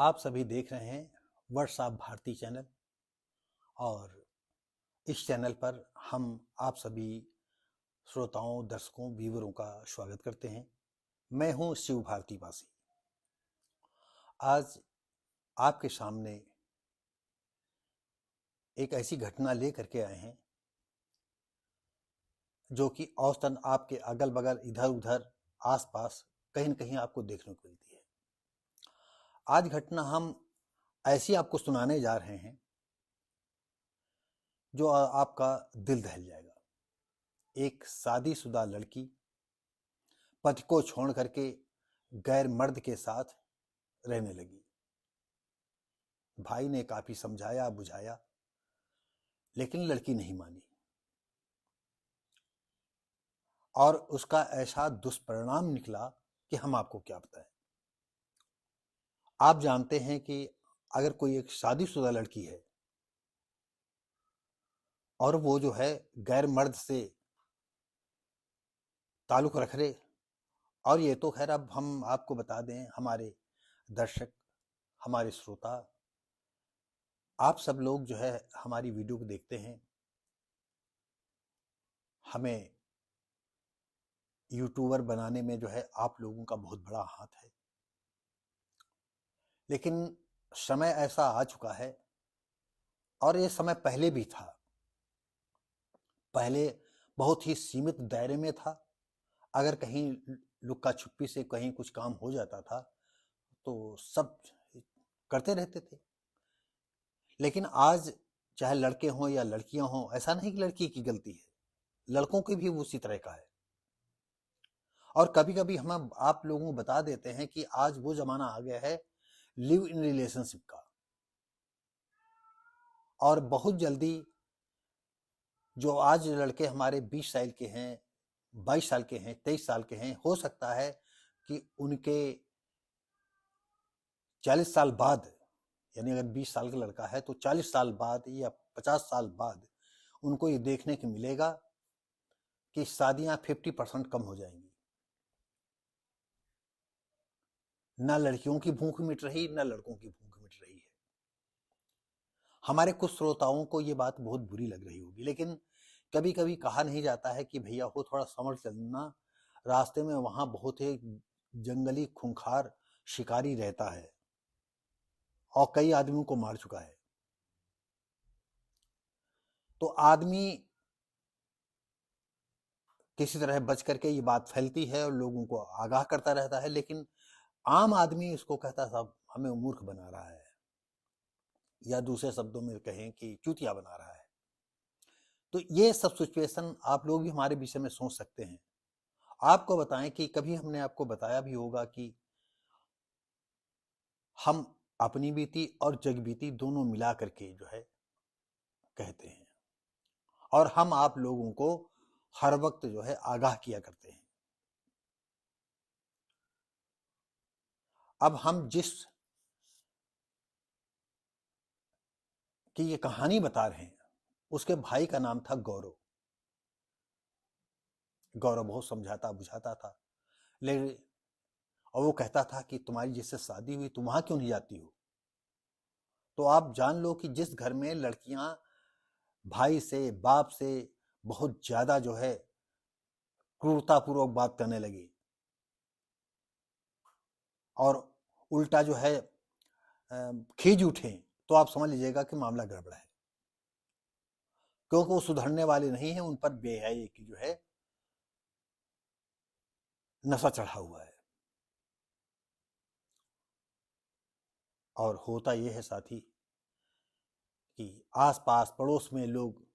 आप सभी देख रहे हैं व्हाट्सएप भारती चैनल और इस चैनल पर हम आप सभी श्रोताओं, दर्शकों, व्यूअरों का स्वागत करते हैं। मैं हूं शिव भारती वासी। आज आपके सामने एक ऐसी घटना लेकर के आए हैं जो कि औसतन आपके अगल बगल, इधर उधर, आसपास कहीं न कहीं आपको देखने को मिलती है। आज घटना हम ऐसी आपको सुनाने जा रहे हैं जो आपका दिल दहल जाएगा। एक शादीशुदा लड़की पति को छोड़ करके गैर मर्द के साथ रहने लगी। भाई ने काफी समझाया बुझाया, लेकिन लड़की नहीं मानी और उसका ऐसा दुष्परिणाम निकला कि हम आपको क्या बताएं। आप जानते हैं कि अगर कोई एक शादीशुदा लड़की है और वो जो है गैर मर्द से ताल्लुक रख रहे, और ये तो खैर अब हम आपको बता दें, हमारे दर्शक, हमारे श्रोता, आप सब लोग जो है हमारी वीडियो को देखते हैं, हमें यूट्यूबर बनाने में जो है आप लोगों का बहुत बड़ा हाथ है। लेकिन समय ऐसा आ चुका है, और ये समय पहले भी था। पहले बहुत ही सीमित दायरे में था। अगर कहीं लुक्का छुपी से कहीं कुछ काम हो जाता था तो सब करते रहते थे। लेकिन आज चाहे लड़के हों या लड़कियां हों, ऐसा नहीं कि लड़की की गलती है, लड़कों की भी उसी तरह का है। और कभी कभी हम आप लोगों को बता देते हैं कि आज वो जमाना आ गया है लिव इन रिलेशनशिप का, और बहुत जल्दी जो आज लड़के हमारे 20 साल के हैं, 22 साल के हैं, 23 साल के हैं, हो सकता है कि उनके 40 साल बाद, यानी अगर 20 साल का लड़का है तो 40 साल बाद या 50 साल बाद उनको ये देखने को मिलेगा कि शादियां 50% कम हो जाएंगी। ना लड़कियों की भूख मिट रही, ना लड़कों की भूख मिट रही है। हमारे कुछ श्रोताओं को ये बात बहुत बुरी लग रही होगी, लेकिन कभी कभी कहा नहीं जाता है कि भैया हो थोड़ा समझ चलना, रास्ते में वहां बहुत ही जंगली खूंखार शिकारी रहता है और कई आदमियों को मार चुका है। तो आदमी किसी तरह बच करके ये बात फैलती है और लोगों को आगाह करता रहता है, लेकिन आम आदमी इसको कहता साहब हमें मूर्ख बना रहा है, या दूसरे शब्दों में कहें कि चूतिया बना रहा है। तो ये सब सिचुएशन आप लोग भी हमारे विषय में सोच सकते हैं। आपको बताएं कि कभी हमने आपको बताया भी होगा कि हम अपनी बीती और जग बीती दोनों मिला करके जो है कहते हैं, और हम आप लोगों को हर वक्त जो है आगाह किया करते हैं। अब हम जिस की ये कहानी बता रहे हैं, उसके भाई का नाम था गौरव। गौरव बहुत समझाता बुझाता था, लेकिन और वो कहता था कि तुम्हारी जिससे शादी हुई तुम वहां क्यों नहीं जाती हो। तो आप जान लो कि जिस घर में लड़कियां भाई से, बाप से बहुत ज्यादा जो है क्रूरतापूर्वक बात करने लगी और उल्टा जो है खींच उठे, तो आप समझ लीजिएगा कि मामला गड़बड़ है, क्योंकि वो सुधरने वाले नहीं है। उन पर बेहयाई की जो है नशा चढ़ा हुआ है। और होता यह है साथी कि आसपास पड़ोस में लोग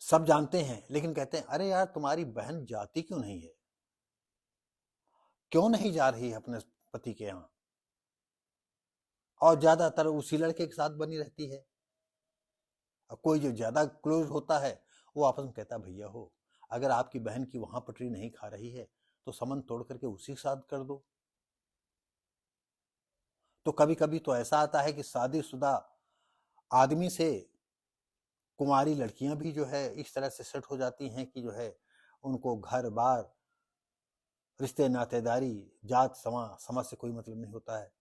सब जानते हैं, लेकिन कहते हैं अरे यार तुम्हारी बहन जाती क्यों नहीं है, क्यों नहीं जा रही है अपने पति के यहाँ, और ज्यादातर उसी लड़के के साथ बनी रहती है। और कोई जो ज्यादा क्लोज होता है वो आपस में कहता भैया हो, अगर आपकी बहन की वहां पटरी नहीं खा रही है तो संबंध तोड़ करके उसी के साथ कर दो। तो कभी कभी तो ऐसा आता है कि शादीशुदा आदमी से कुंवारी लड़कियां भी जो है इस तरह से सेट हो जाती हैं कि जो है उनको घर बार, रिश्ते नातेदारी, जात समाज से कोई मतलब नहीं होता है।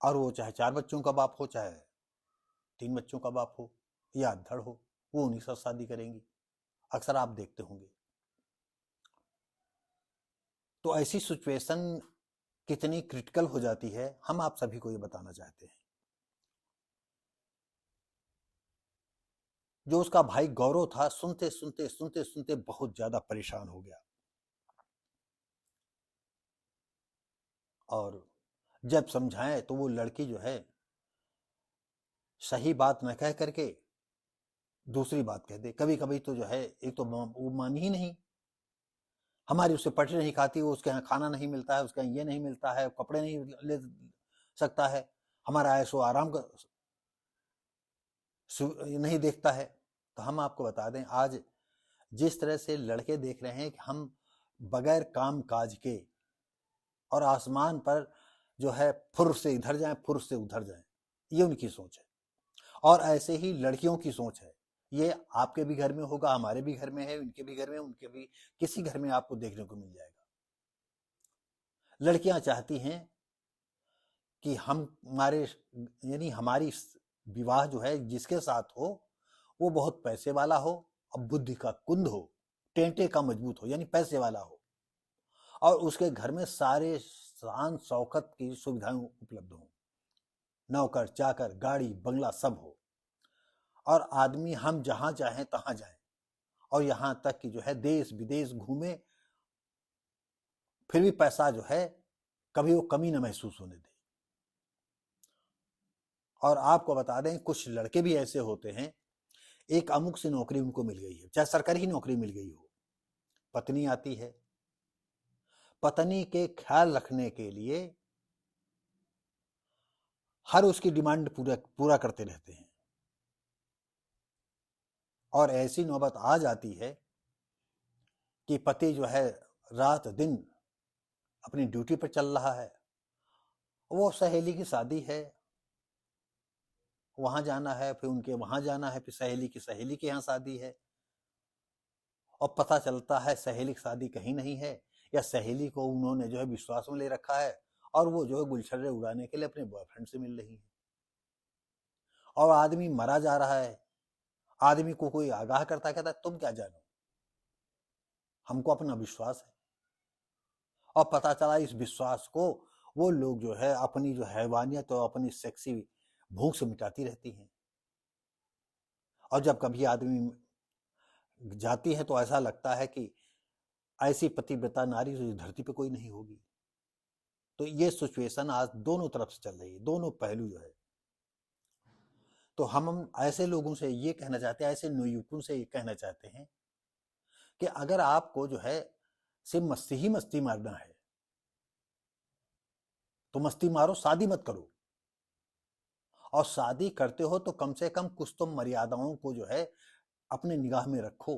और वो चाहे 4 बच्चों का बाप हो, चाहे 3 बच्चों का बाप हो या अधड़ हो, वो उन्हीं से शादी करेंगी। अक्सर आप देखते होंगे। तो ऐसी सिचुएशन कितनी क्रिटिकल हो जाती है, हम आप सभी को ये बताना चाहते हैं। जो उसका भाई गौरव था, सुनते सुनते सुनते सुनते बहुत ज्यादा परेशान हो गया, और जब समझाएं तो वो लड़की जो है सही बात न कह करके दूसरी बात कह दे। कभी कभी तो जो है, एक तो वो मानी ही नहीं, हमारी उससे पटरी नहीं खाती, वो उसके यहाँ खाना नहीं मिलता है, उसके यहाँ ये नहीं मिलता है, कपड़े नहीं ले सकता है, हमारा ऐसो आराम का नहीं देखता है। तो हम आपको बता दें, आज जिस तरह से लड़के देख रहे हैं कि हम बगैर काम काज के और आसमान पर जो है फुर से इधर जाएं फुर से उधर जाएं, ये उनकी सोच है। और ऐसे ही लड़कियों की सोच है। ये आपके भी घर में होगा, हमारे भी घर में है, उनके भी घर में, उनके भी किसी घर में आपको देखने को मिल जाएगा। लड़कियां चाहती हैं कि हम हमारे यानी हमारी विवाह जो है जिसके साथ हो वो बहुत पैसे वाला हो और बुद्धि का कुंद हो, टेंटे का मजबूत हो, यानी पैसे वाला हो, और उसके घर में सारे शान शौकत की सुविधाएं उपलब्ध हो, नौकर चाकर गाड़ी बंगला सब हो, और आदमी हम जहां चाहें तहां जाएं, और यहां तक कि जो है देश विदेश घूमे, फिर भी पैसा जो है कभी वो कमी न महसूस होने दे। और आपको बता दें, कुछ लड़के भी ऐसे होते हैं, एक अमुक सी नौकरी उनको मिल गई है, चाहे सरकारी ही नौकरी मिल गई हो, पत्नी आती है, पत्नी के ख्याल रखने के लिए हर उसकी डिमांड पूरा करते रहते हैं, और ऐसी नौबत आ जाती है कि पति जो है रात दिन अपनी ड्यूटी पर चल रहा है, वो सहेली की शादी है, वहां जाना है, फिर उनके वहां जाना है, फिर सहेली के यहाँ शादी है, और पता चलता है सहेली की शादी कहीं नहीं है, या सहेली को उन्होंने जो है विश्वास में ले रखा है, और वो जो है गुलछर्रे उड़ाने के लिए अपने बॉयफ्रेंड से मिल रही है, और आदमी मरा जा रहा है। आदमी को कोई आगाह करता, कहता है तुम क्या जानो, हमको अपना विश्वास है। और पता चला इस विश्वास को वो लोग जो है अपनी जो हैवानियत और अपनी सेक्सी भूख से मिटाती रहती हैं। और जब कभी आदमी जाती है तो ऐसा लगता है कि ऐसी पतिव्रता नारी तो इस धरती पे कोई नहीं होगी। तो ये सिचुएशन आज दोनों तरफ से चल रही है, दोनों पहलू जो है। तो हम ऐसे लोगों से ये कहना चाहते हैं, ऐसे नौयुवकों से ये कहना चाहते हैं कि अगर आपको जो है सिर्फ मस्ती ही मस्ती मारना है तो मस्ती मारो, शादी मत करो। और शादी करते हो तो कम से कम कुछ तो मर्यादाओं को जो है अपने निगाह में रखो,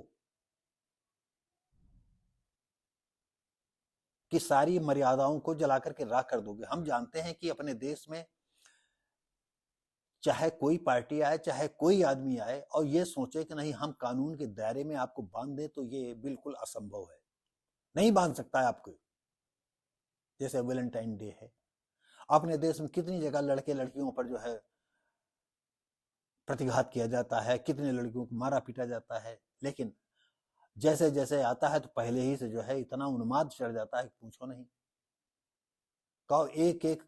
कि सारी मर्यादाओं को जला करके राख कर दोगे। हम जानते हैं कि अपने देश में चाहे कोई पार्टी आए, चाहे कोई आदमी आए और ये सोचे कि नहीं हम कानून के दायरे में आपको बांध दें, तो ये बिल्कुल असंभव है, नहीं बांध सकता है आपको। जैसे वैलेंटाइन डे है, अपने देश में कितनी जगह लड़के लड़कियों पर जो है प्रतिघात किया जाता है, कितने लड़कियों को मारा पीटा जाता है, लेकिन जैसे जैसे आता है तो पहले ही से जो है इतना उन्माद चढ़ जाता है कि पूछो नहीं। कहो एक एक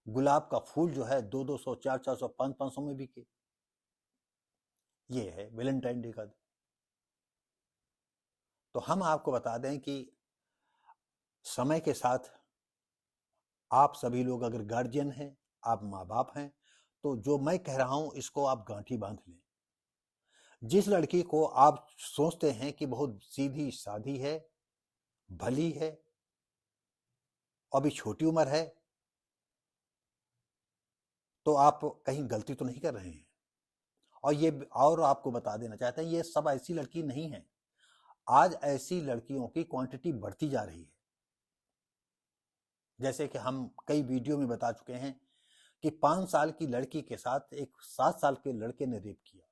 गुलाब का फूल जो है 200-200, 400-400, 500-500 में बिके। ये है वैलेंटाइन डे का। तो हम आपको बता दें कि समय के साथ आप सभी लोग अगर गार्जियन हैं, आप माँ बाप हैं, तो जो मैं कह रहा हूं इसको आप गांठी बांध लें। जिस लड़की को आप सोचते हैं कि बहुत सीधी सादी है, भली है, अभी छोटी उम्र है, तो आप कहीं गलती तो नहीं कर रहे हैं। और आपको बता देना चाहते हैं, ये सब ऐसी लड़की नहीं है। आज ऐसी लड़कियों की क्वांटिटी बढ़ती जा रही है। जैसे कि हम कई वीडियो में बता चुके हैं कि 5 साल की लड़की के साथ एक 7 साल के लड़के ने रेप किया।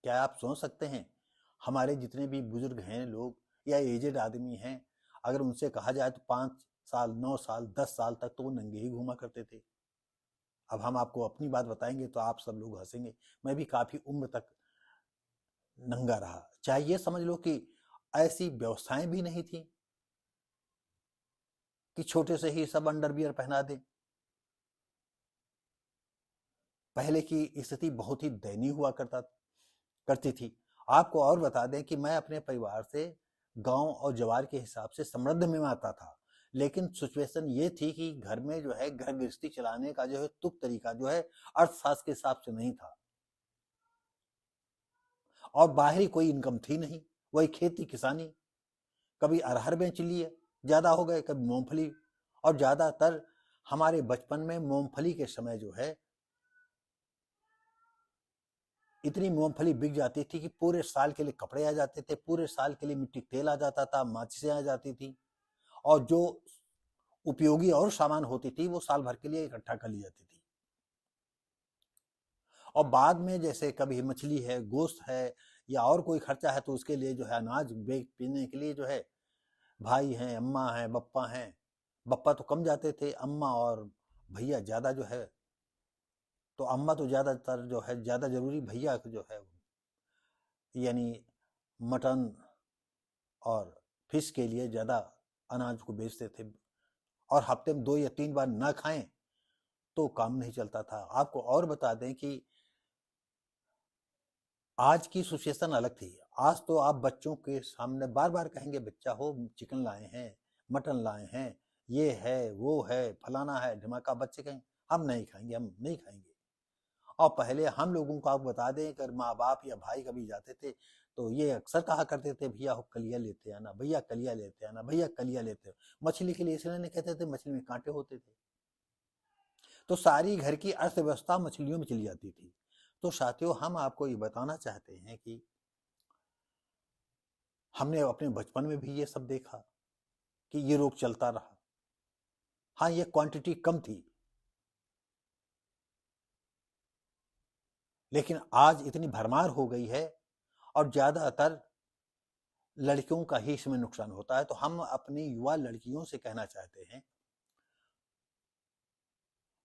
क्या आप सोच सकते हैं, हमारे जितने भी बुजुर्ग हैं लोग या एजेड आदमी हैं, अगर उनसे कहा जाए तो 5 साल, 9 साल, 10 साल तक तो वो नंगे ही घूमा करते थे। अब हम आपको अपनी बात बताएंगे तो आप सब लोग हंसेंगे। मैं भी काफी उम्र तक नंगा रहा। चाहे ये समझ लो कि ऐसी व्यवस्थाएं भी नहीं थी कि छोटे से ही सब अंडरवियर पहना दें। पहले की स्थिति बहुत ही दयनीय हुआ करती थी। आपको और बता दें कि मैं अपने परिवार से गांव और जवार के हिसाब से समृद्ध में आता था, लेकिन सिचुएशन ये थी कि घर में जो है घर गृहस्थी चलाने का जो है तुक तरीका जो है अर्थशास्त्र के हिसाब से नहीं था, और बाहरी कोई इनकम थी नहीं। वही खेती किसानी, कभी अरहर बेच लिए ज्यादा हो गए, कभी मूंगफली, और ज्यादातर हमारे बचपन में मूंगफली के समय जो है इतनी मूंगफली बिक जाती थी कि पूरे साल के लिए कपड़े आ जाते थे, पूरे साल के लिए मिट्टी तेल आ जाता था, माचिसें आ जाती थी, और जो उपयोगी और सामान होती थी वो साल भर के लिए इकट्ठा कर ली जाती थी। और बाद में जैसे कभी मछली है, गोश्त है, या और कोई खर्चा है तो उसके लिए जो है अनाज बेच पीने के लिए जो है भाई हैं, अम्मा हैं, बप्पा हैं। बप्पा तो कम जाते थे, अम्मा और भैया ज्यादा जो है, तो अम्मा तो ज्यादातर जो है ज्यादा जरूरी, भैया जो है यानी मटन और फिश के लिए ज्यादा अनाज को बेचते थे, और हफ्ते में 2 या 3 बार ना खाएं तो काम नहीं चलता था। आपको और बता दें कि आज की सिचुएशन अलग थी। आज तो आप बच्चों के सामने बार बार कहेंगे बच्चा हो चिकन लाए हैं, मटन लाए हैं, ये है वो है फलाना है ढिमाका, बच्चे कहें हम नहीं खाएंगे, हम नहीं खाएंगे। और पहले हम लोगों को आप बता दें, अगर माँ बाप या भाई कभी जाते थे तो ये अक्सर कहा करते थे भैया हो कलिया लेते आना, भैया कलिया लेते आना, भैया कलिया लेते। मछली के लिए इसलिए नहीं कहते थे, मछली में कांटे होते थे, तो सारी घर की अर्थव्यवस्था मछलियों में चली जाती थी। तो साथियों, हम आपको ये बताना चाहते हैं कि हमने अपने बचपन में भी ये सब देखा कि ये रोग चलता रहा। हाँ, ये क्वांटिटी कम थी, लेकिन आज इतनी भरमार हो गई है, और ज्यादातर लड़कियों का ही इसमें नुकसान होता है। तो हम अपनी युवा लड़कियों से कहना चाहते हैं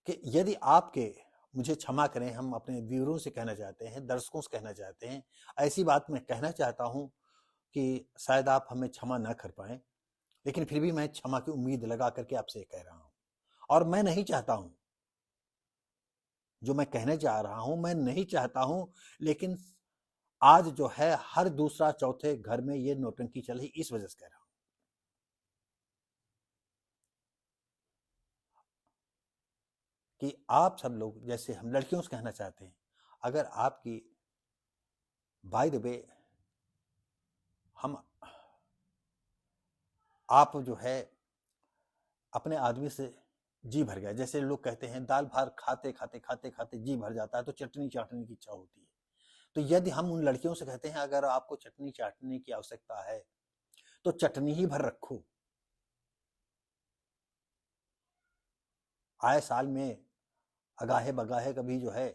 कि यदि आपके, मुझे क्षमा करें, हम अपने व्यूअरों से कहना चाहते हैं, दर्शकों से कहना चाहते हैं, ऐसी बात मैं कहना चाहता हूं कि शायद आप हमें क्षमा ना कर पाए, लेकिन फिर भी मैं क्षमा की उम्मीद लगा करके आपसे कह रहा हूं। और मैं नहीं चाहता हूं, जो मैं कहने जा रहा हूं मैं नहीं चाहता हूं, लेकिन आज जो है हर दूसरा चौथे घर में ये नौटंकी चल रही, इस वजह से कह रहा हूं कि आप सब लोग, जैसे हम लड़कियों से कहना चाहते हैं, अगर आपकी, बाय द वे, हम आप जो है अपने आदमी से जी भर गया, जैसे लोग कहते हैं दाल भात खाते खाते खाते खाते जी भर जाता है तो चटनी चाटने की इच्छा होती है। तो यदि हम उन लड़कियों से कहते हैं अगर आपको चटनी चाटने की आवश्यकता है तो चटनी ही भर रखो, आए साल में अगाहे बगाहे कभी जो है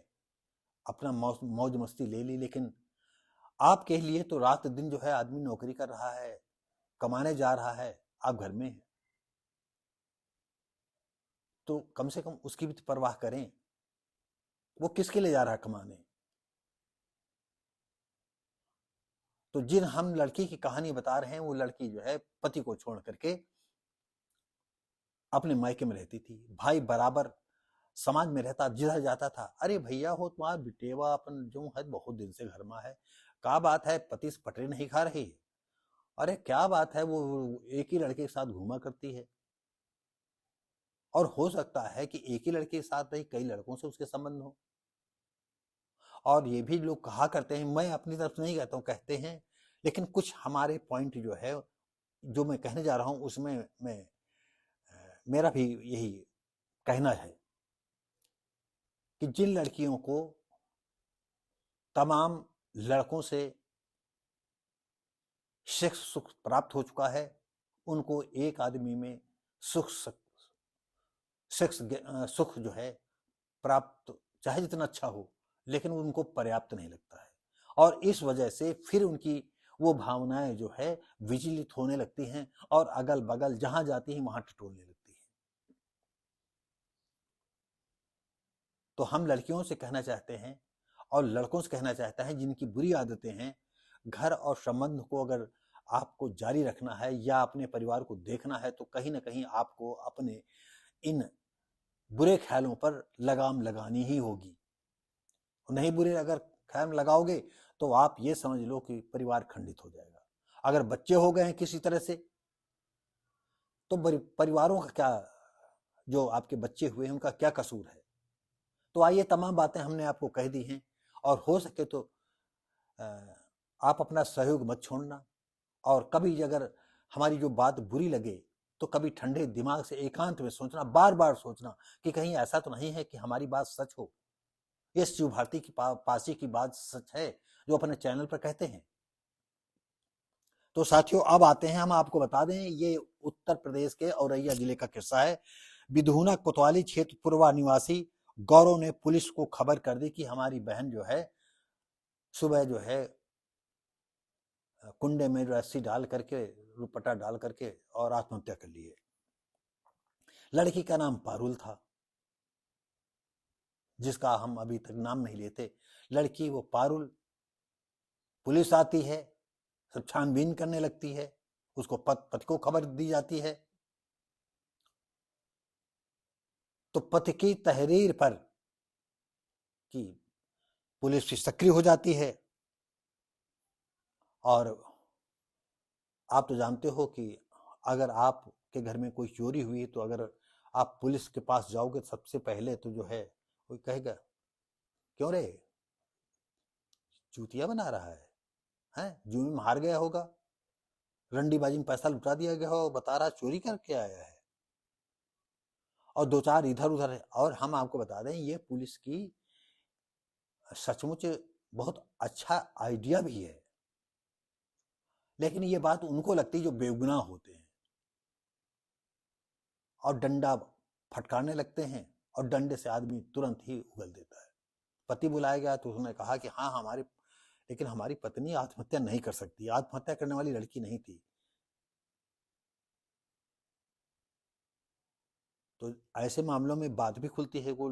अपना मौज मस्ती ले ली, लेकिन आपके लिए तो रात दिन जो है आदमी नौकरी कर रहा है, कमाने जा रहा है, आप घर में हैं, तो कम से कम उसकी भी परवाह करें। वो किसके लिए जा रहा है कमाने? तो जिन हम लड़की की कहानी बता रहे हैं वो लड़की जो है पति को छोड़ करके अपने मायके में रहती थी, भाई बराबर समाज में रहता, जिधर जाता था अरे भैया हो तुम्हारा बिटेवा अपन जो है बहुत दिन से घर में है, क्या बात है पति से पटरी नहीं खा रही, अरे क्या बात है वो एक ही लड़के के साथ घूमा करती है, और हो सकता है कि एक ही लड़के के साथ नहीं कई लड़कों से उसके संबंध हो। और ये भी लोग कहा करते हैं, मैं अपनी तरफ से नहीं कहता हूँ, कहते हैं, लेकिन कुछ हमारे पॉइंट जो है जो मैं कहने जा रहा हूं उसमें मैं मेरा भी यही कहना है कि जिन लड़कियों को तमाम लड़कों से सेक्स सुख प्राप्त हो चुका है, उनको एक आदमी में सुख सेक्स सुख जो है प्राप्त चाहे जितना अच्छा हो, लेकिन उनको पर्याप्त नहीं लगता है, और इस वजह से फिर उनकी वो भावनाएं जो है विचलित होने लगती हैं, और अगल बगल जहां जाती हैं वहां टटोलने लगती हैं। तो हम लड़कियों से कहना चाहते हैं और लड़कों से कहना चाहते हैं जिनकी बुरी आदतें हैं, घर और संबंध को अगर आपको जारी रखना है या अपने परिवार को देखना है तो कहीं ना कहीं आपको अपने इन बुरे ख्यालों पर लगाम लगानी ही होगी। नहीं बुरे अगर ख्याल लगाओगे तो आप ये समझ लो कि परिवार खंडित हो जाएगा। अगर बच्चे हो गए हैं किसी तरह से तो परिवारों का क्या, जो आपके बच्चे हुए हैं उनका क्या कसूर है। तो आइए तमाम बातें हमने आपको कह दी हैं और हो सके तो आप अपना सहयोग मत छोड़ना और कभी अगर हमारी जो बात बुरी लगे तो कभी ठंडे दिमाग से एकांत में सोचना, बार बार सोचना कि कहीं ऐसा तो नहीं है कि हमारी बात सच हो। ये शिव भारती की पासी की बात सच है जो अपने चैनल पर कहते हैं। तो साथियों अब आते हैं, हम आपको बता दें ये उत्तर प्रदेश के औरैया जिले का किस्सा है। विधूना कोतवाली क्षेत्र पूर्वा निवासी गौरव ने पुलिस को खबर कर दी कि हमारी बहन जो है सुबह जो है कुंडे में रस्सी डाल करके, रुपटा डाल करके और आत्महत्या कर ली है। लड़की का नाम पारुल था, जिसका हम अभी तक नाम नहीं लेते। लड़की वो पारुल, पुलिस आती है, सब छानबीन करने लगती है, उसको पति को खबर दी जाती है तो पति की तहरीर पर कि पुलिस भी सक्रिय हो जाती है। और आप तो जानते हो कि अगर आपके घर में कोई चोरी हुई तो अगर आप पुलिस के पास जाओगे सबसे पहले तो जो है कोई कहेगा क्यों रे चूतिया बना रहा है, हैं जुए में हार गया होगा, रंडीबाजी में पैसा लुटा दिया गया हो, बता रहा चोरी करके आया है। और दो चार इधर उधर है। और हम आपको बता दें ये पुलिस की सचमुच बहुत अच्छा आइडिया भी है, लेकिन ये बात उनको लगती जो बेगुनाह होते हैं और डंडा फटकारने लगते हैं और डंडे से आदमी तुरंत ही उगल देता है। पति बुलाया गया तो उसने कहा कि हाँ हमारी, लेकिन हमारी पत्नी आत्महत्या नहीं कर सकती, आत्महत्या करने वाली लड़की नहीं थी। तो ऐसे मामलों में बात भी खुलती है। वो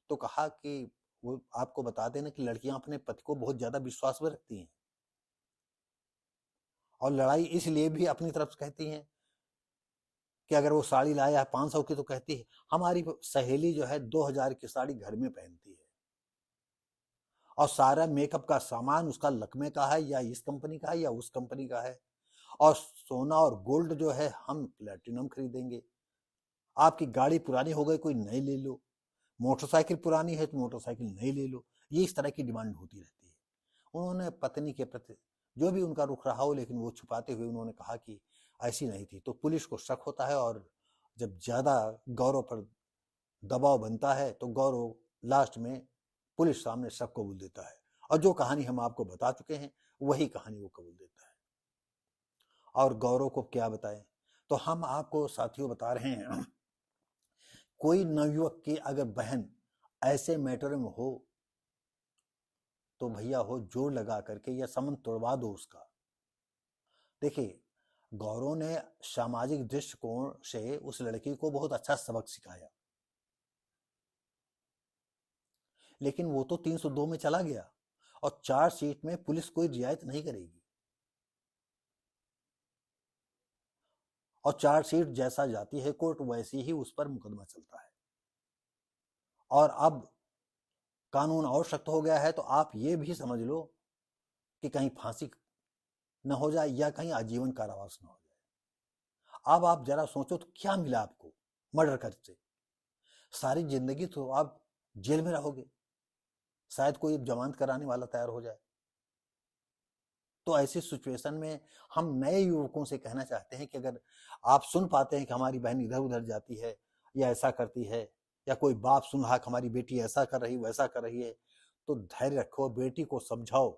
तो कहा कि वो आपको बता देना कि लड़कियां अपने पति को बहुत ज्यादा विश्वास में रखती हैं और लड़ाई इसलिए भी अपनी तरफ से कहती हैं कि अगर वो साड़ी लाया है 500 की तो कहती है हमारी सहेली जो है 2000 की साड़ी घर में पहनती है और सारा मेकअप का सामान उसका लकमे का है या इस कंपनी का है या उस कंपनी का है, और सोना और गोल्ड जो है हम प्लेटिनम खरीदेंगे। आपकी गाड़ी पुरानी हो गई कोई नई ले लो, मोटरसाइकिल पुरानी है तो मोटरसाइकिल नई ले लो। ये इस तरह की डिमांड होती रहती है। उन्होंने पत्नी के प्रति जो भी उनका रुख रहा हो, लेकिन वो छुपाते हुए उन्होंने कहा कि ऐसी नहीं थी। तो पुलिस को शक होता है और जब ज्यादा गौरव पर दबाव बनता है तो गौरव लास्ट में पुलिस सामने सब कबूल देता है और जो कहानी हम आपको बता चुके हैं वही कहानी वो कबूल देता है। और गौरव को क्या बताएं, तो हम आपको साथियों बता रहे हैं कोई नवयुवक की अगर बहन ऐसे मैटर में हो तो भैया हो जोर लगा करके या संबंध तोड़वा दो उसका। देखिए गौरव ने सामाजिक दृष्टिकोण से उस लड़की को बहुत अच्छा सबक सिखाया, लेकिन वो तो 302 में चला गया और चार्जशीट में पुलिस कोई रियायत नहीं करेगी और चार्जशीट जैसा जाती है कोर्ट वैसी ही उस पर मुकदमा चलता है। और अब कानून और सख्त हो गया है तो आप ये भी समझ लो कि कहीं फांसी न हो जाए या कहीं आजीवन कारावास न हो जाए। अब आप जरा सोचो तो क्या मिला आपको मर्डर करके, सारी जिंदगी तो आप जेल में रहोगे, शायद कोई जमानत कराने वाला तैयार हो जाए। तो ऐसी सिचुएशन में हम नए युवकों से कहना चाहते हैं कि अगर आप सुन पाते हैं कि हमारी बहन इधर उधर जाती है या ऐसा करती है, या कोई बाप सुन रहा कि हमारी बेटी ऐसा कर रही वैसा कर रही है, तो धैर्य रखो, बेटी को समझाओ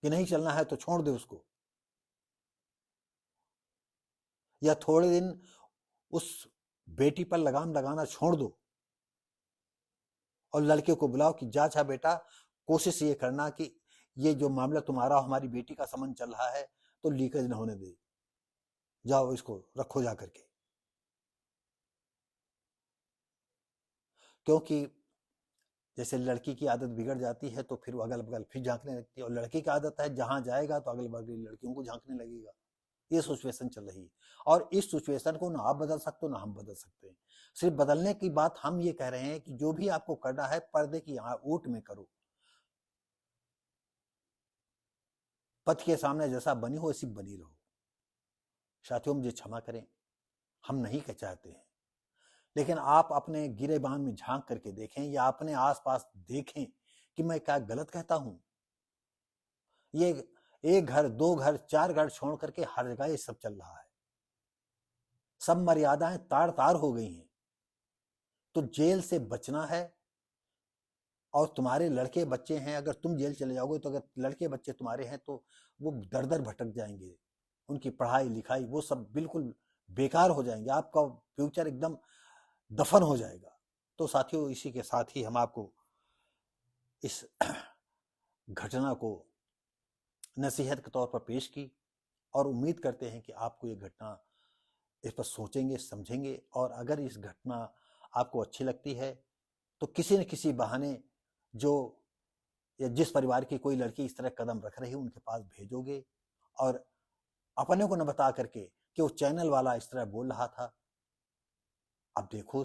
कि नहीं चलना है तो छोड़ दे उसको, या थोड़े दिन उस बेटी पर लगाम लगाना छोड़ दो और लड़के को बुलाओ कि जा अच्छा बेटा कोशिश ये करना कि ये जो मामला तुम्हारा हमारी बेटी का संबंध चल रहा है तो लीकेज ना होने दे, जाओ इसको रखो जा करके। क्योंकि जैसे लड़की की आदत बिगड़ जाती है तो फिर वो अगल बगल फिर झांकने लगती है, और लड़की की आदत है जहां जाएगा तो अगल बगल लड़कियों को झांकने लगेगा। ये सिचुएशन चल रही है, और इस सिचुएशन को ना आप बदल सकते हो ना हम बदल सकते हैं। सिर्फ बदलने की बात हम ये कह रहे हैं कि जो भी आपको करना है पर्दे की ओट में करो, पति के सामने जैसा बनी हो वैसी बनी रहो। साथियों, मुझे क्षमा करें, हम नहीं कह चाहते हैं, लेकिन आप अपने गिरेबान में झांक करके देखें या अपने आसपास देखें कि मैं क्या गलत कहता हूं। ये एक घर, दो घर, चार घर छोड़ करके हर जगह ये सब चल रहा है। सब मर्यादाएं तार तार हो गई हैं। तो जेल से बचना है, और तुम्हारे लड़के बच्चे हैं, अगर तुम जेल चले जाओगे तो अगर लड़के बच्चे तुम्हारे हैं तो वो दर दर भटक जाएंगे, उनकी पढ़ाई लिखाई वो सब बिल्कुल बेकार हो जाएंगे, आपका फ्यूचर एकदम दफन हो जाएगा। तो साथियों, इसी के साथ ही हम आपको इस घटना को नसीहत के तौर पर पेश की, और उम्मीद करते हैं कि आपको ये घटना, इस पर सोचेंगे, समझेंगे, और अगर इस घटना आपको अच्छी लगती है तो किसी न किसी बहाने जो या जिस परिवार की कोई लड़की इस तरह कदम रख रही है उनके पास भेजोगे, और अपने को न बता करके कि वो चैनल वाला इस तरह बोल रहा था। अब देखो,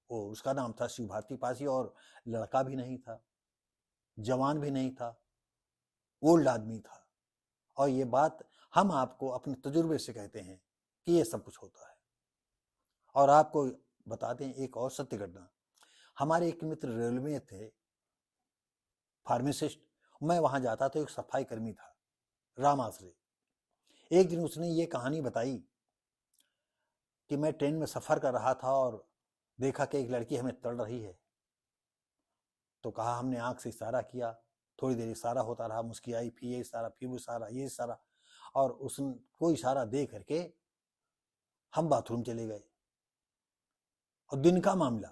वो उसका नाम था शिव भारती पासी, और लड़का भी नहीं था, जवान भी नहीं था, ओल्ड आदमी था। और ये बात हम आपको अपने तजुर्बे से कहते हैं कि ये सब कुछ होता है। और आपको बता दें एक और सत्य घटना, हमारे एक मित्र रेलवे में थे, फार्मासिस्ट। मैं वहां जाता तो एक सफाई कर्मी था, राम आश्रय। एक दिन उसने ये कहानी बताई कि मैं ट्रेन में सफर कर रहा था और देखा कि एक लड़की हमें तड़ रही है। तो कहा, हमने आंख से इशारा किया, थोड़ी देर इशारा होता रहा, मुस्कियाई, फिर ये इशारा, फिर वो इशारा, ये इशारा, और उसको इशारा दे करके हम बाथरूम चले गए। और दिन का मामला,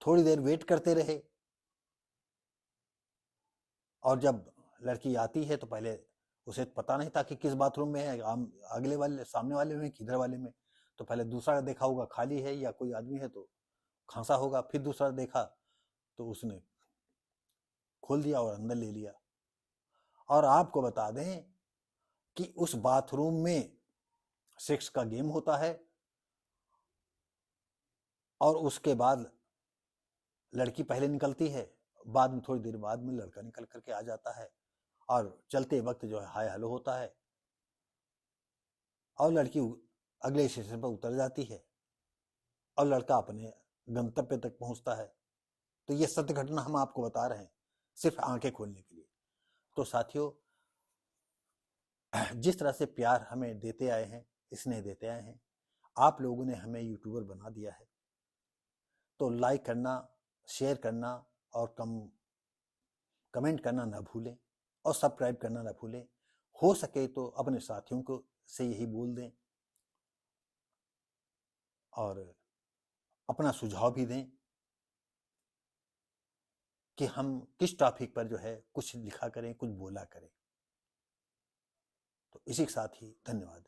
थोड़ी देर वेट करते रहे, और जब लड़की आती है तो पहले उसे पता नहीं था कि किस बाथरूम में है, अगले वाले, सामने वाले में, किधर वाले में। तो पहले दूसरा देखा होगा खाली है या कोई आदमी है तो खांसा होगा, फिर दूसरा देखा तो उसने खोल दिया और अंदर ले लिया। और आपको बता दें कि उस बाथरूम में सेक्स का गेम होता है, और उसके बाद लड़की पहले निकलती है, बाद में थोड़ी देर बाद में लड़का निकल करके आ जाता है, और चलते वक्त जो है हाय हेलो होता है, और लड़की अगले स्टेशन पर उतर जाती है, और लड़का अपने गंतव्य तक पहुंचता है। तो ये सत्य घटना हम आपको बता रहे हैं, सिर्फ आंखें खोलने के लिए। तो साथियों, जिस तरह से प्यार हमें देते आए हैं, स्नेह देते आए हैं, आप लोगों ने हमें यूट्यूबर बना दिया है। तो लाइक करना, शेयर करना, और कमेंट करना ना भूलें, और सब्सक्राइब करना ना भूलें। हो सके तो अपने साथियों को से यही बोल दें, और अपना सुझाव भी दें कि हम किस टॉपिक पर जो है कुछ लिखा करें, कुछ बोला करें। तो इसी के साथ ही धन्यवाद।